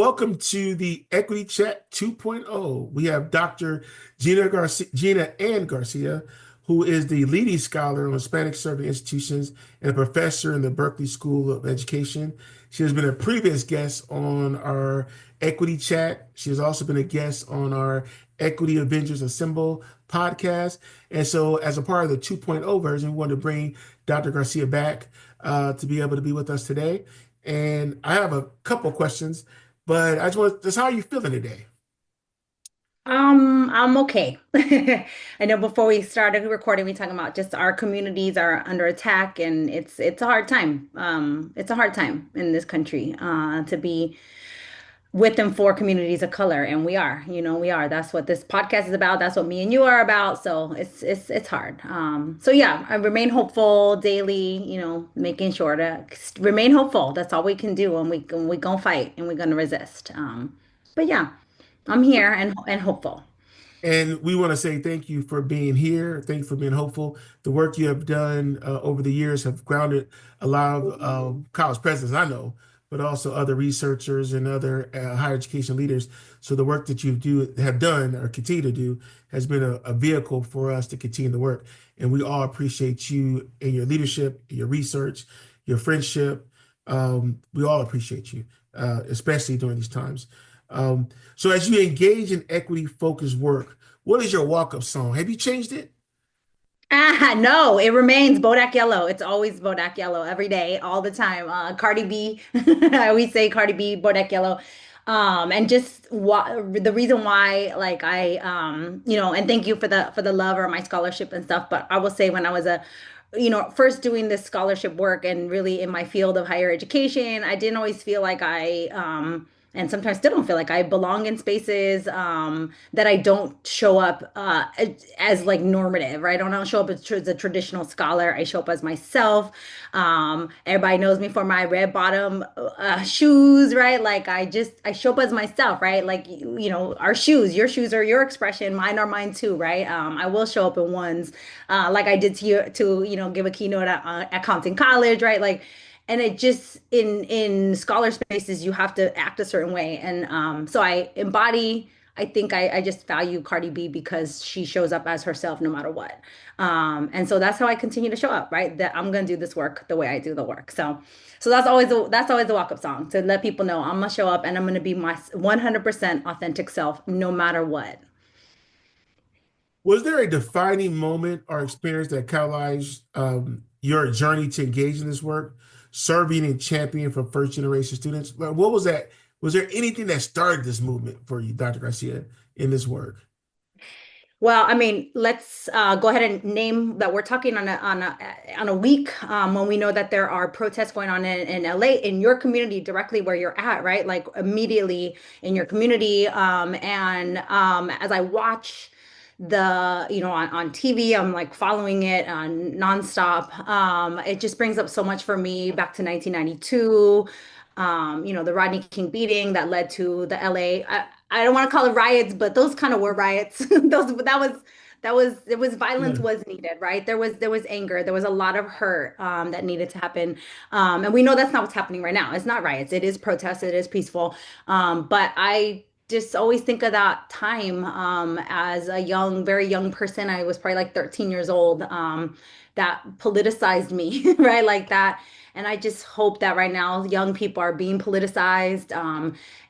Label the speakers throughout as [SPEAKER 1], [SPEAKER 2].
[SPEAKER 1] welcome to the Equity Chat 2.0. We have Dr. Gina Ann Garcia, who is the leading scholar on Hispanic-Serving Institutions and a professor in the Berkeley School of Education. She has been a previous guest on our Equity Chat. She has also been a guest on our Equity Avengers Assemble podcast. And so, as a part of the 2.0 version, we wanted to bring Dr. Garcia back to be able to be with us today. And I have a couple questions, but just how are you feeling today?
[SPEAKER 2] I'm okay. I know before we started recording, we talking about just our communities are under attack, and it's a hard time. It's a hard time in this country to be with and for communities of color, and we are. We are. That's what this podcast is about. That's what me and you are about. So it's hard. So yeah, I remain hopeful daily. Making sure to remain hopeful. That's all we can do, and we gonna fight, and we're gonna resist. But yeah, I'm here and hopeful.
[SPEAKER 1] And we want to say thank you for being here. Thank you for being hopeful. The work you have done over the years have grounded a lot of college presidents I know, but also other researchers and other higher education leaders. So the work that have done or continue to do has been a vehicle for us to continue to work. And we all appreciate you and your leadership, your research, your friendship. We all appreciate you, especially during these times. So as you engage in equity-focused work, what is your walk-up song? Have you changed it?
[SPEAKER 2] No, it remains Bodak Yellow. It's always Bodak Yellow every day, all the time. Cardi B, I always say Cardi B, Bodak Yellow. And just the reason why, like and thank you for the love or my scholarship and stuff. But I will say when I was first doing this scholarship work and really in my field of higher education, I didn't always feel like and sometimes still don't feel like I belong in spaces that I don't show up as like normative, right? I don't show up as a traditional scholar. I show up as myself. Everybody knows me for my red bottom shoes, right? Like I show up as myself, right? Like our shoes, your shoes are your expression, mine are mine too, right? I will show up in ones like I did to give a keynote at Compton College, right? Like, and it just in scholar spaces you have to act a certain way, and so I embody. I think I just value Cardi B because she shows up as herself no matter what, and so that's how I continue to show up, right? That I'm gonna do this work the way I do the work. So that's always the walk up song to let people know I'm gonna show up and I'm gonna be my 100% authentic self no matter what.
[SPEAKER 1] Was there a defining moment or experience that catalyzed your journey to engage in this work, serving and championing for first generation students? Like, what was that? Was there anything that started this movement for you, Dr. Garcia, in this work?
[SPEAKER 2] Well, I mean, let's go ahead and name that we're talking on a week when we know that there are protests going on in LA in your community directly where you're at, right? Like immediately in your community. And as I watch on TV, I'm like following it nonstop. It just brings up so much for me back to 1992. The Rodney King beating that led to the LA. I don't want to call it riots, but those kind of were riots. It was violence
[SPEAKER 1] Yeah.
[SPEAKER 2] was needed, right? There was anger, there was a lot of hurt that needed to happen. And we know that's not what's happening right now. It's not riots, it is protest, it is peaceful. But I just always think of that time as a very young person. I was probably like 13 years old. That politicized me, right? Like that. And I just hope that right now young people are being politicized.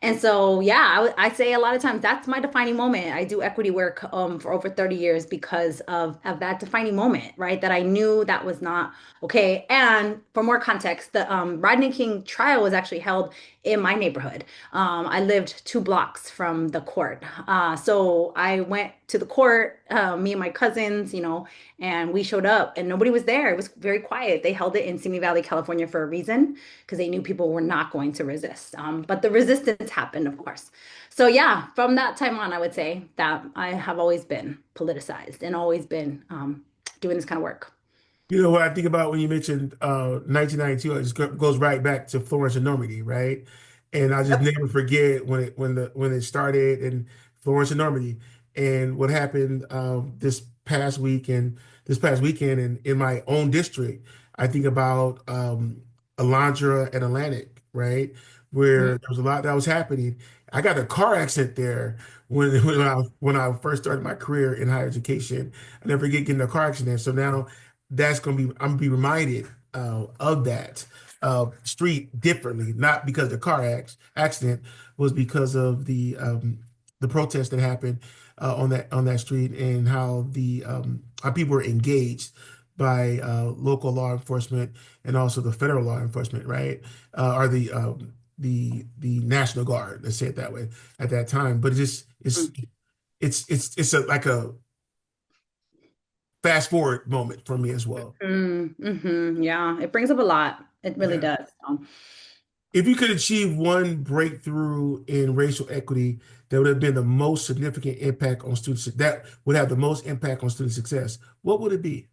[SPEAKER 2] And so, yeah, I say a lot of times that's my defining moment. I do equity work for over 30 years because of that defining moment, right? That I knew that was not okay. And for more context, the Rodney King trial was actually held in my neighborhood. I lived 2 blocks from the court. So I went to the court, me and my cousins, and we showed up and nobody was there. It was very quiet. They held it in Simi Valley, California for a reason because they knew people were not going to resist. But the resistance happened, of course. So yeah, from that time on, I would say that I have always been politicized and always been doing this kind of work.
[SPEAKER 1] You know what I think about when you mentioned 1992, it just goes right back to Florence and Normandy, right? And I just
[SPEAKER 2] Yep.
[SPEAKER 1] never forget when it started in Florence and Normandy and what happened this past weekend in my own district. I think about Alondra and Atlantic, right? where there was a lot that was happening. I got a car accident there when I first started my career in higher education. I never forget getting a car accident. So now that's gonna be I'm gonna be reminded of that street differently, not because the accident was because of the protest that happened on that street and how people were engaged by local law enforcement and also the federal law enforcement, right? Or the National Guard, let's say it that way, at that time. But it's like a fast forward moment for me as well.
[SPEAKER 2] Yeah, it brings up a lot. It really
[SPEAKER 1] Yeah.
[SPEAKER 2] does. So,
[SPEAKER 1] If you could achieve one breakthrough in racial equity that would have been the most significant impact on students, that would have the most impact on student success, what would it be?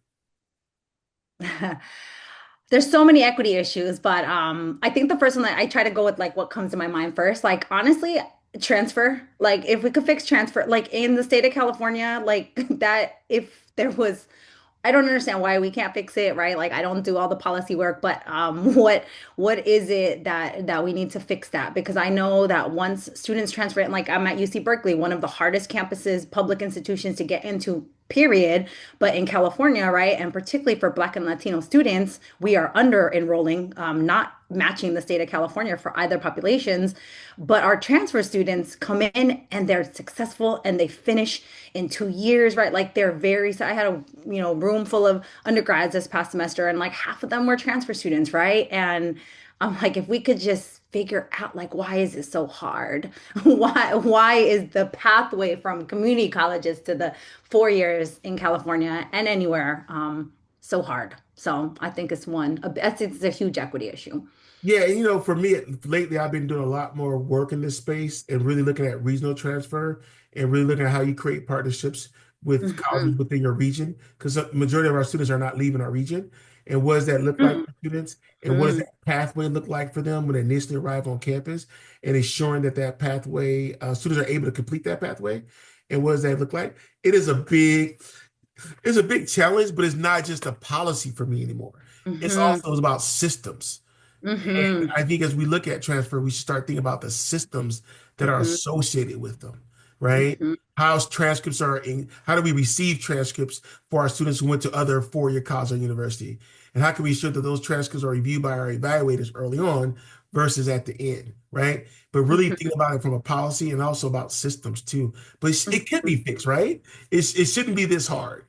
[SPEAKER 2] there's so many equity issues, but I think the first one that I try to go with like what comes to my mind first. Like honestly, transfer. Like if we could fix transfer, like in the state of California, like that if there was I don't understand why we can't fix it, right? Like I don't do all the policy work, but what is it that we need to fix that? Because I know that once students transfer, and like I'm at UC Berkeley, one of the hardest campuses, public institutions to get into, period. But in California, right, and particularly for Black and Latino students, we are under enrolling, not matching the state of California for either populations. But our transfer students come in and they're successful and they finish in 2 years, right? Like they're very, so I had a, room full of undergrads this past semester and like half of them were transfer students, right? And I'm like, if we could just figure out like why is it so hard? Why is the pathway from community colleges to the 4 years in California and anywhere so hard? So I think it's a huge equity issue.
[SPEAKER 1] Yeah, and, for me lately, I've been doing a lot more work in this space and really looking at regional transfer and really looking at how you create partnerships with colleges
[SPEAKER 2] Mhm.
[SPEAKER 1] within your region because the majority of our students are not leaving our region. And what does that look like
[SPEAKER 2] Mhm.
[SPEAKER 1] for students? And what does
[SPEAKER 2] Mhm.
[SPEAKER 1] that pathway look like for them when they initially arrive on campus? And ensuring that that pathway, students are able to complete that pathway. And what does that look like? It is it's a big challenge, but it's not just a policy for me anymore. It's
[SPEAKER 2] Mhm.
[SPEAKER 1] also about systems. And
[SPEAKER 2] Mhm.
[SPEAKER 1] I think as we look at transfer, we should start thinking about the systems that are
[SPEAKER 2] Mhm.
[SPEAKER 1] associated with them, right?
[SPEAKER 2] Mhm.
[SPEAKER 1] How do we receive transcripts for our students who went to other four-year colleges or university? And how can we ensure that those transcripts are reviewed by our evaluators early on versus at the end, right? But really
[SPEAKER 2] Mhm.
[SPEAKER 1] thinking about it from a policy and also about systems too. But it can be
[SPEAKER 2] Mhm.
[SPEAKER 1] fixed, right? It shouldn't be this hard.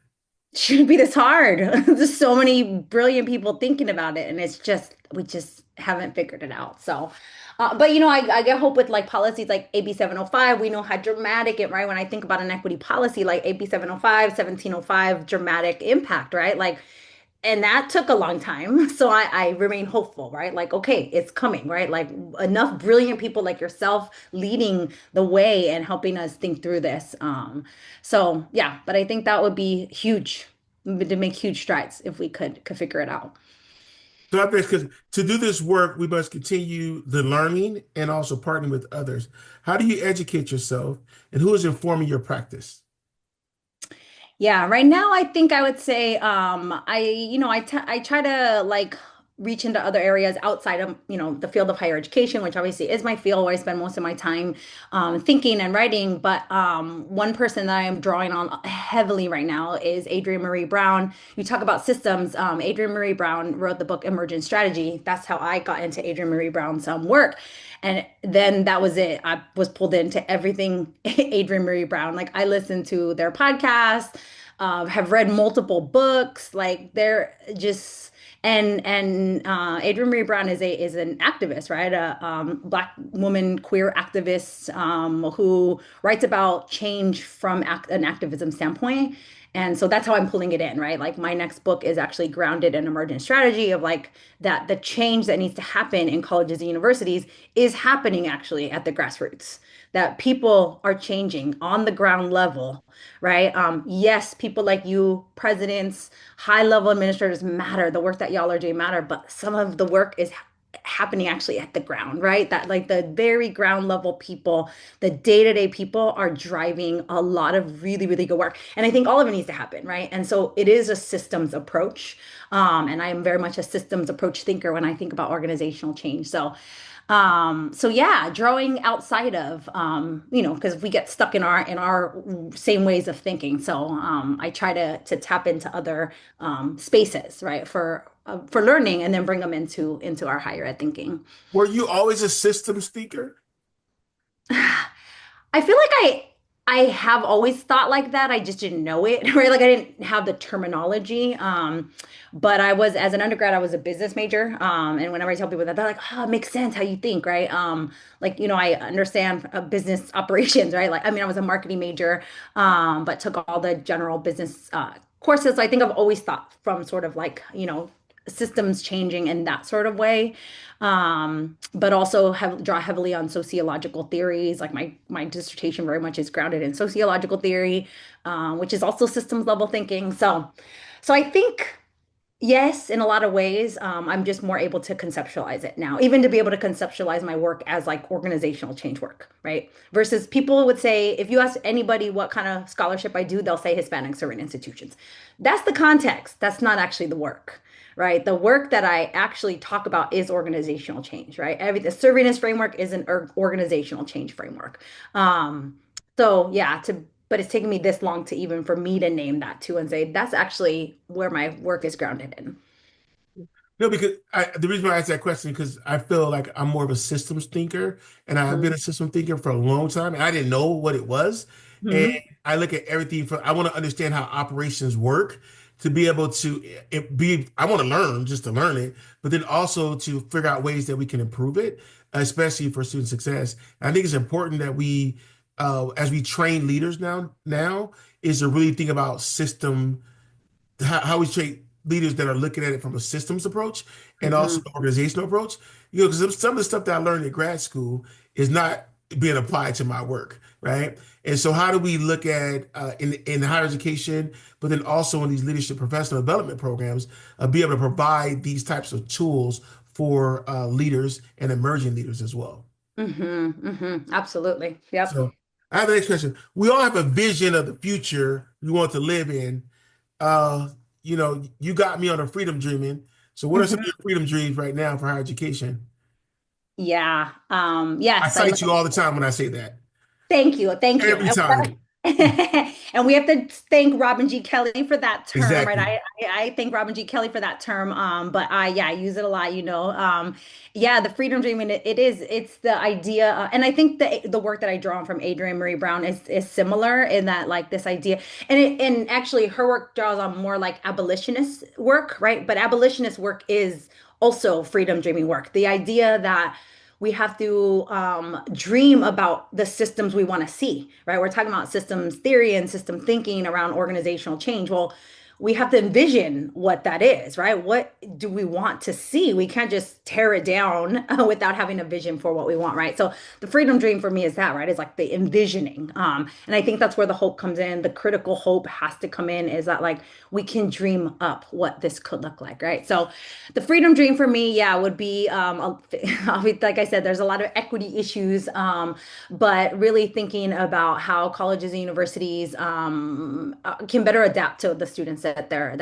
[SPEAKER 2] Shouldn't be this hard. There's so many brilliant people thinking about it, and it's just we just haven't figured it out. So, but I get hope with like policies like AB 705. We know how dramatic it, right? When I think about an equity policy like AB 705, 1705, dramatic impact, right? Like, and that took a long time. So I remain hopeful, right? Like, okay, it's coming, right? Like enough brilliant people like yourself leading the way and helping us think through this. So yeah, but I think that would be huge to make huge strides if we could figure it out.
[SPEAKER 1] So I think because to do this work, we must continue the learning and also partnering with others. How do you educate yourself and who is informing your practice?
[SPEAKER 2] Yeah, right now I think I would say I try to like reach into other areas outside of the field of higher education, which obviously is my field where I spend most of my time thinking and writing. But one person that I am drawing on heavily right now is Adrienne Marie Brown. You talk about systems. Adrienne Marie Brown wrote the book Emergent Strategy. That's how I got into Adrienne Marie Brown's work. And then that was it. I was pulled into everything Adrienne Marie Brown. Like I listened to their podcast, have read multiple books. Like they're just Adrienne Marie Brown is an activist, right? A Black woman queer activist who writes about change from an activism standpoint. And so that's how I'm pulling it in, right? Like my next book is actually grounded in emergent strategy of like that the change that needs to happen in colleges and universities is happening actually at the grassroots. That people are changing on the ground level, right? Yes, people like you, presidents, high level administrators matter. The work that y'all are doing matter, but some of the work is happening actually at the ground, right? That like the very ground level people, the day-to-day people are driving a lot of really, really good work. And I think all of it needs to happen, right? And so it is a systems approach. And I am very much a systems approach thinker when I think about organizational change. So So yeah, drawing outside of, because we get stuck in our same ways of thinking. So I try to tap into other spaces, right, for learning, and then bring them into our higher ed thinking.
[SPEAKER 1] Were you always a systems thinker?
[SPEAKER 2] I feel like I have always thought like that. I just didn't know it, right? Like I didn't have the terminology. But I was, as an undergrad, I was a business major. And whenever I tell people that, they're like, "Oh, it makes sense how you think, right?" Like, I understand business operations, right? Like, I mean, I was a marketing major, but took all the general business courses. So I think I've always thought from sort of like, systems changing in that sort of way, but also draw heavily on sociological theories. Like my dissertation very much is grounded in sociological theory, which is also systems level thinking. So I think yes, in a lot of ways, I'm just more able to conceptualize it now, even to be able to conceptualize my work as like organizational change work, right? Versus people would say, if you ask anybody what kind of scholarship I do, they'll say Hispanic-Serving Institutions. That's the context. That's not actually the work, right? The work that I actually talk about is organizational change, right? The servingness framework is an organizational change framework. So yeah, but it's taken me this long to even for me to name that too and say that's actually where my work is grounded in.
[SPEAKER 1] No, because the reason why I asked that question because I feel like I'm more of a systems thinker, and I've been
[SPEAKER 2] Mhm.
[SPEAKER 1] a system thinker for a long time, and I didn't know what it was. And
[SPEAKER 2] Mhm.
[SPEAKER 1] I look at everything from I want to understand how operations work to be able to be. I want to learn just to learn it, but then also to figure out ways that we can improve it, especially for student success. And I think it's important that we, as we train leaders now, is to really think about how we treat leaders that are looking at it from a systems approach and also
[SPEAKER 2] Mhm.
[SPEAKER 1] an organizational approach. Because some of the stuff that I learned in grad school is not being applied to my work, right? And so, how do we look at in higher education, but then also in these leadership professional development programs, be able to provide these types of tools for leaders and emerging leaders as well?
[SPEAKER 2] Mhm. Mhm. Absolutely. Yep.
[SPEAKER 1] So, I have the next question. We all have a vision of the future we want to live in. Uh, you got me on a freedom dreaming. So what are some of
[SPEAKER 2] Mhm.
[SPEAKER 1] your freedom dreams right now for higher education?
[SPEAKER 2] Yeah.
[SPEAKER 1] I
[SPEAKER 2] Yes, I love.
[SPEAKER 1] cite you all the time when I say that.
[SPEAKER 2] Thank you. Thank you.
[SPEAKER 1] Every time.
[SPEAKER 2] And we have to thank Robin G. Kelly for that term, right?
[SPEAKER 1] Exactly.
[SPEAKER 2] I thank Robin G. Kelly for that term. But I use it a lot, yeah, the freedom dream, and it's the idea, and I think the work that I draw on from Adrienne Marie Brown is similar in that like this idea, and actually her work draws on more like abolitionist work, right? But abolitionist work is also freedom dreaming work. The idea that we have to dream about the systems we want to see, right? We're talking about systems theory and system thinking around organizational change. Well, we have to envision what that is, right? What do we want to see? We can't just tear it down without having a vision for what we want, right? So the freedom dream for me is that, right? Is like the envisioning. And I think that's where the hope comes in. The critical hope has to come in is that like we can dream up what this could look like, right? So the freedom dream for me, yeah, would be like I said, there's a lot of equity issues, but really thinking about how colleges and universities can better adapt to the students that they're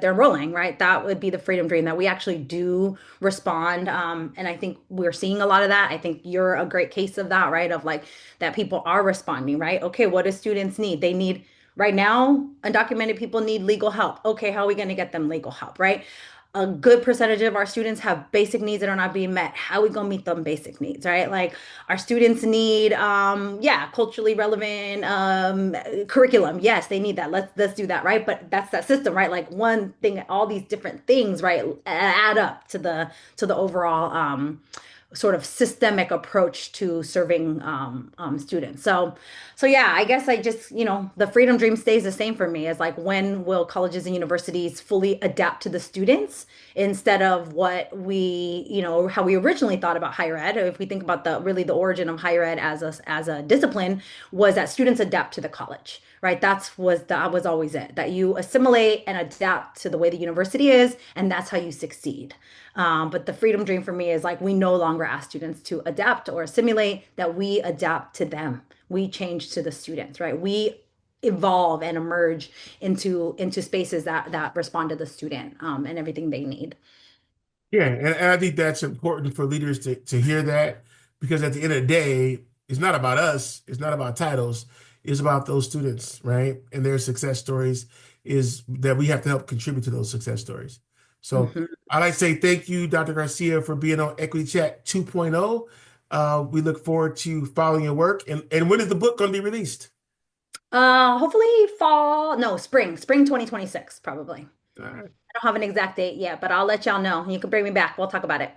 [SPEAKER 2] enrolling, right? That would be the freedom dream that we actually do respond, and I think we're seeing a lot of that. I think you're a great case of that, right? Of like that people are responding, right? Okay, what do students need? They need right now, undocumented people need legal help. Okay, how are we going to get them legal help, right? A good percentage of our students have basic needs that are not being met. How are we gonna meet them basic needs, right? Like our students need, yeah, culturally relevant curriculum. Yes, they need that. Let's do that, right? But that's that system, right? Like one thing, all these different things, right, add up to the overall sort of systemic approach to serving students. So yeah, I guess I just, the freedom dream stays the same for me as like when will colleges and universities fully adapt to the students instead of what how we originally thought about higher ed. If we think about the origin of higher ed as a discipline was that students adapt to the college. Right, that was always it. That you assimilate and adapt to the way the university is, and that's how you succeed. But the freedom dream for me is like we no longer ask students to adapt or assimilate, that we adapt to them. We change to the students, right? We evolve and emerge into spaces that respond to the student and everything they need.
[SPEAKER 1] Yeah, and I think that's important for leaders to hear that because at the end of the day, it's not about us, it's not about titles, it's about those students, right? And their success stories is that we have to help contribute to those success stories. So
[SPEAKER 2] Mhm.
[SPEAKER 1] I'd like to say thank you, Dr. Garcia, for being on Equity Chat 2.0. We look forward to following your work. And when is the book going to be released?
[SPEAKER 2] Hopefully fall, no, spring 2026, probably.
[SPEAKER 1] All right.
[SPEAKER 2] I don't have an exact date yet, but I'll let y'all know. You can bring me back. We'll talk about it.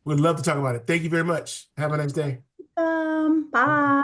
[SPEAKER 1] We'd love to talk about it. Thank you very much. Have a nice day.
[SPEAKER 2] Bye.